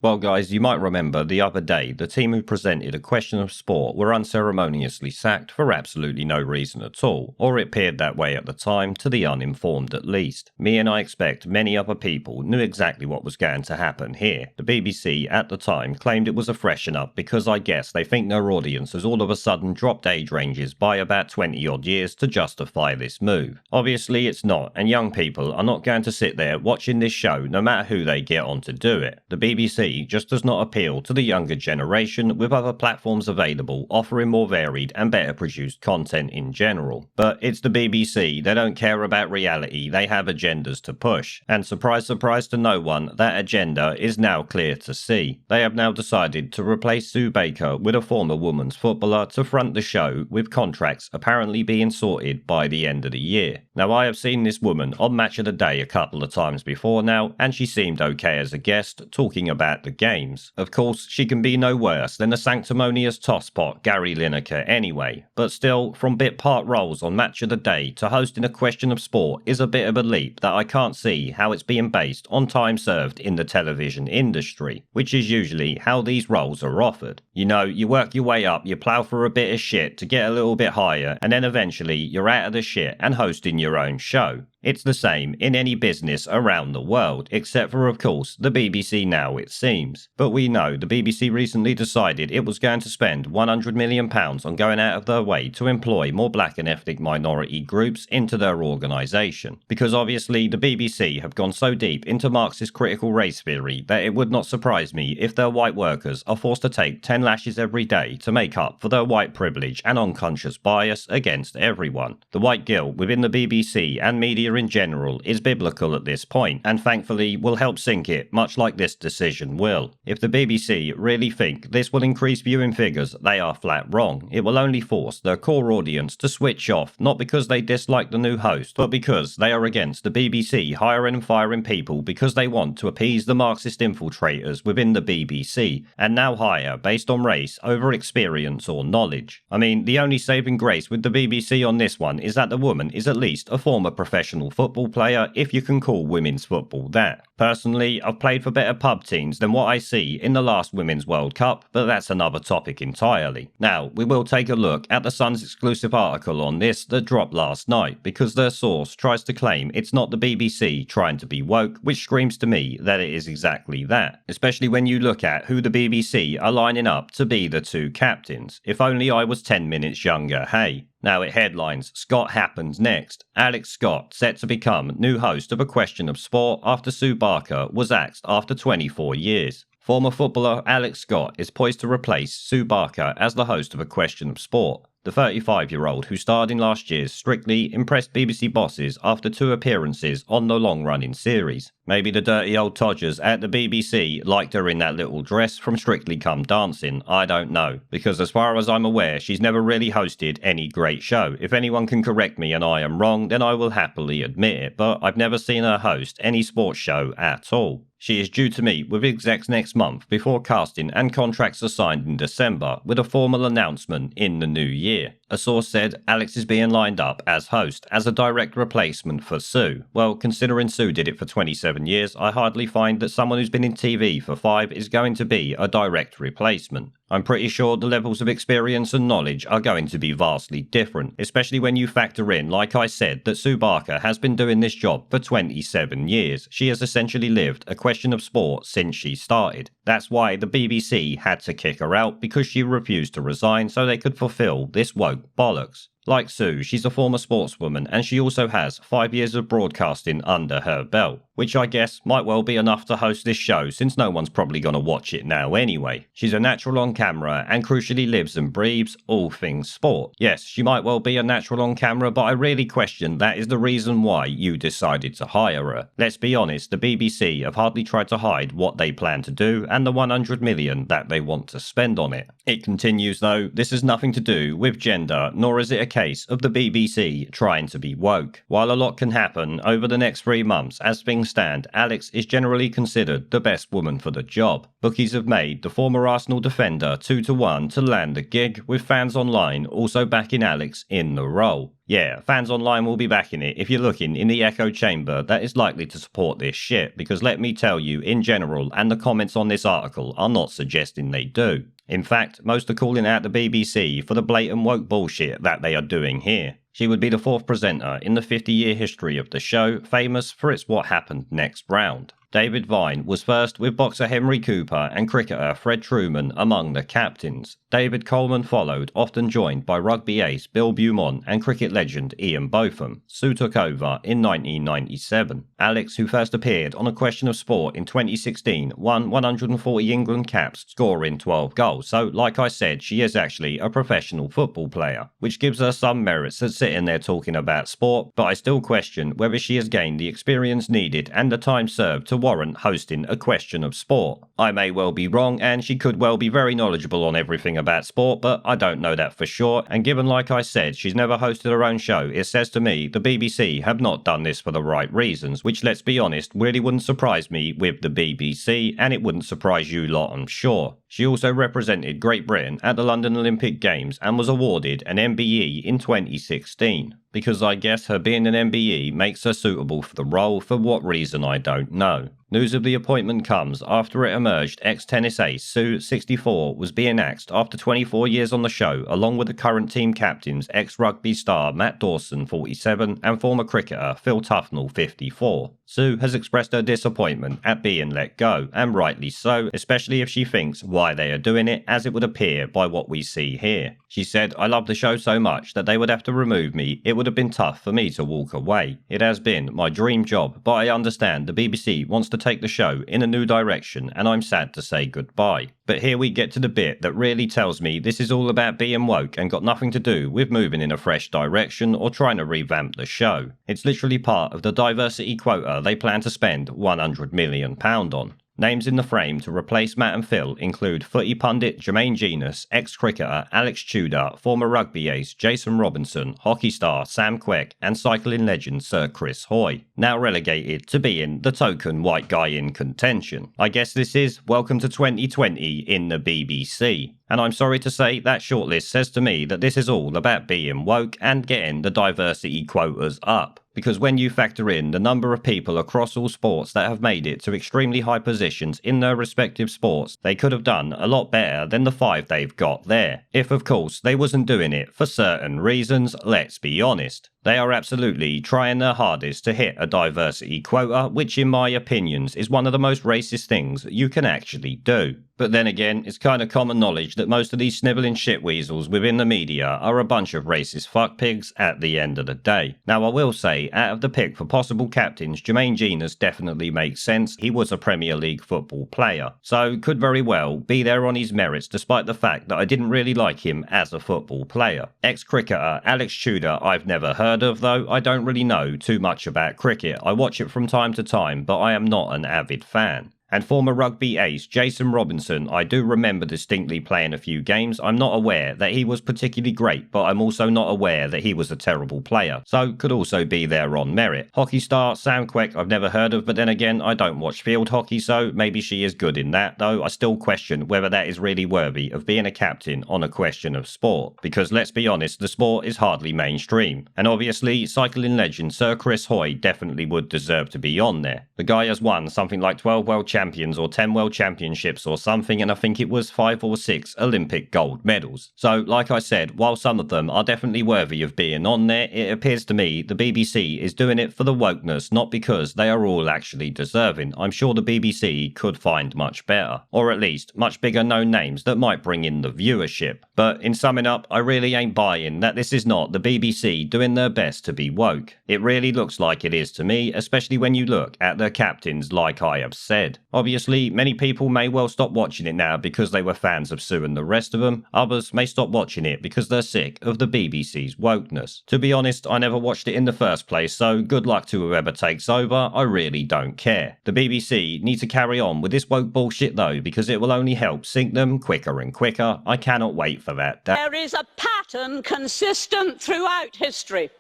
Well guys, you might remember the other day the team who presented A Question of Sport were unceremoniously sacked for absolutely no reason at all, or it appeared that way at the time, to the uninformed at least. Me and I expect many other people knew exactly what was going to happen here. The BBC at the time claimed it was a freshen up because I guess they think their audience has all of a sudden dropped age ranges by about 20 odd years to justify this move. Obviously it's not, and young people are not going to sit there watching this show no matter who they get on to do it. The BBC just does not appeal to the younger generation, with other platforms available offering more varied and better produced content in general. But it's the BBC, they don't care about reality, they have agendas to push. And surprise surprise to no one, that agenda is now clear to see. They have now decided to replace Sue Baker with a former women's footballer to front the show, with contracts apparently being sorted by the end of the year. Now I have seen this woman on Match of the Day a couple of times before now, and she seemed okay as a guest, talking about the games. Of course, she can be no worse than the sanctimonious tosspot Gary Lineker anyway, but still, from bit part roles on Match of the Day to hosting A Question of Sport is a bit of a leap that I can't see how it's being based on time served in the television industry, which is usually how these roles are offered. You know, you work your way up, you plough through a bit of shit to get a little bit higher, and then eventually you're out of the shit and hosting your own show. It's the same in any business around the world, except for of course the BBC now it seems. But we know the BBC recently decided it was going to spend £100 million on going out of their way to employ more black and ethnic minority groups into their organisation. Because obviously the BBC have gone so deep into Marxist critical race theory that it would not surprise me if their white workers are forced to take 10 lashes every day to make up for their white privilege and unconscious bias against everyone. The white guilt within the BBC and media in general is biblical at this point, and thankfully will help sink it, much like this decision will. If the BBC really think this will increase viewing figures, they are flat wrong. It will only force their core audience to switch off, not because they dislike the new host, but because they are against the BBC hiring and firing people because they want to appease the Marxist infiltrators within the BBC, and now hire based on race over experience or knowledge. I mean, the only saving grace with the BBC on this one is that the woman is at least a former professional football player, if you can call women's football that. Personally, I've played for better pub teams than what I see in the last Women's World Cup, but that's another topic entirely. Now, we will take a look at the Sun's exclusive article on this that dropped last night, because their source tries to claim it's not the BBC trying to be woke, which screams to me that it is exactly that. Especially when you look at who the BBC are lining up to be the two captains. If only I was 10 minutes younger, hey. Now it headlines, Scott happens next. Alex Scott set to become new host of A Question of Sport after Sue Barker was axed after 24 years. Former footballer Alex Scott is poised to replace Sue Barker as the host of A Question of Sport. The 35-year-old, who starred in last year's Strictly, impressed BBC bosses after 2 appearances on the long-running series. Maybe the dirty old todgers at the BBC liked her in that little dress from Strictly Come Dancing, I don't know. Because as far as I'm aware, she's never really hosted any great show. If anyone can correct me and I am wrong, then I will happily admit it, but I've never seen her host any sports show at all. She is due to meet with execs next month before casting and contracts are signed in December, with a formal announcement in the new year. A source said Alex is being lined up as host, as a direct replacement for Sue. Well, considering Sue did it for 27 years, I hardly find that someone who's been in TV for 5 is going to be a direct replacement. I'm pretty sure the levels of experience and knowledge are going to be vastly different, especially when you factor in, like I said, that Sue Barker has been doing this job for 27 years. She has essentially lived A Question of Sport since she started. That's why the BBC had to kick her out, because she refused to resign so they could fulfill this woke bollocks. Like Sue, she's a former sportswoman, and she also has 5 years of broadcasting under her belt, which I guess might well be enough to host this show, since no one's probably going to watch it now anyway. She's a natural on camera and crucially lives and breathes all things sport. Yes, she might well be a natural on camera, but I really question that is the reason why you decided to hire her. Let's be honest, the BBC have hardly tried to hide what they plan to do and the 100 million that they want to spend on it. It continues though, this has nothing to do with gender, nor is it a case of the BBC trying to be woke. While a lot can happen over the next 3 months, as things stand, Alex is generally considered the best woman for the job. Bookies have made the former Arsenal defender 2-1 to land the gig, with fans online also backing Alex in the role. Yeah, fans online will be backing it if you're looking in the echo chamber that is likely to support this shit, because let me tell you, in general, and the comments on this article are not suggesting they do. In fact, most are calling out the BBC for the blatant woke bullshit that they are doing here. She would be the 4th presenter in the 50-year history of the show, famous for its What Happened Next round. David Vine was first with boxer Henry Cooper and cricketer Fred Trueman among the captains. David Coleman followed, often joined by rugby ace Bill Beaumont and cricket legend Ian Botham. Sue took over in 1997. Alex, who first appeared on A Question of Sport in 2016, won 140 England caps, scoring 12 goals. So, like I said, she is actually a professional football player, which gives her some merits at sitting there talking about sport, but I still question whether she has gained the experience needed and the time served to warrant hosting A Question of Sport. I may well be wrong, and she could well be very knowledgeable on everything about sport, but I don't know that for sure, and given, like I said, she's never hosted her own show, it says to me the BBC have not done this for the right reasons, which, let's be honest, really wouldn't surprise me with the BBC, and it wouldn't surprise you lot, I'm sure. She also represented Great Britain at the London Olympic Games and was awarded an MBE in 2016. Because I guess her being an MBE makes her suitable for the role, for what reason I don't know. News of the appointment comes after it emerged ex-tennis ace Sue, 64, was being axed after 24 years on the show, along with the current team captains ex-rugby star Matt Dawson, 47, and former cricketer Phil Tufnell, 54. Sue has expressed her disappointment at being let go, and rightly so, especially if she thinks why they are doing it, as it would appear by what we see here. She said, "I love the show so much that they would have to remove me. It would have been tough for me to walk away. It has been my dream job, but I understand the BBC wants to take the show in a new direction, and I'm sad to say goodbye." But here we get to the bit that really tells me this is all about being woke and got nothing to do with moving in a fresh direction or trying to revamp the show. It's literally part of the diversity quota they plan to spend £100 million on. Names in the frame to replace Matt and Phil include footy pundit Jermaine Genus, ex-cricketer Alex Tudor, former rugby ace Jason Robinson, hockey star Sam Quek, and cycling legend Sir Chris Hoy, now relegated to being the token white guy in contention. I guess this is Welcome to 2020 in the BBC. And I'm sorry to say that shortlist says to me that this is all about being woke and getting the diversity quotas up. Because when you factor in the number of people across all sports that have made it to extremely high positions in their respective sports, they could have done a lot better than the 5 they've got there. If, of course, they wasn't doing it for certain reasons, let's be honest. They are absolutely trying their hardest to hit a diversity quota, which in my opinions is one of the most racist things you can actually do. But then again, it's kind of common knowledge that most of these snivelling shitweasels within the media are a bunch of racist fuckpigs at the end of the day. Now I will say, out of the pick for possible captains, Jermaine Genus definitely makes sense. He was a Premier League football player, so could very well be there on his merits despite the fact that I didn't really like him as a football player. Ex-cricketer Alex Tudor I've never heard of, though I don't really know too much about cricket. I watch it from time to time, but I am not an avid fan. And former rugby ace Jason Robinson, I do remember distinctly playing a few games. I'm not aware that he was particularly great, but I'm also not aware that he was a terrible player, so could also be there on merit. Hockey star Sam Quek I've never heard of, but then again I don't watch field hockey, so maybe she is good in that, though I still question whether that is really worthy of being a captain on A Question of Sport, because let's be honest, the sport is hardly mainstream. And obviously cycling legend Sir Chris Hoy definitely would deserve to be on there. The guy has won something like 12 world champions or 10 world championships or something, and I think it was 5 or 6 Olympic gold medals. So like I said, while some of them are definitely worthy of being on there, it appears to me the BBC is doing it for the wokeness, not because they are all actually deserving. I'm sure the BBC could find much better, or at least much bigger known names that might bring in the viewership. But in summing up, I really ain't buying that this is not the BBC doing their best to be woke. It really looks like it is to me, especially when you look at their captains like I have said. Obviously, many people may well stop watching it now because they were fans of Sue and the rest of them. Others may stop watching it because they're sick of the BBC's wokeness. To be honest, I never watched it in the first place, so good luck to whoever takes over, I really don't care. The BBC need to carry on with this woke bullshit though, because it will only help sink them quicker and quicker. I cannot wait for that day. There is a pattern consistent throughout history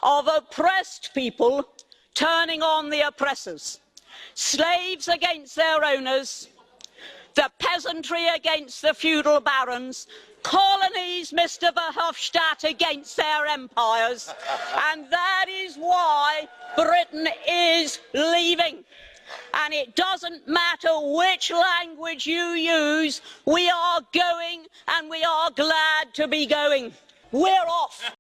of oppressed people turning on the oppressors. Slaves against their owners, the peasantry against the feudal barons, colonies, Mr. Verhofstadt, against their empires, and that is why Britain is leaving. And it doesn't matter which language you use, we are going, and we are glad to be going. We're off.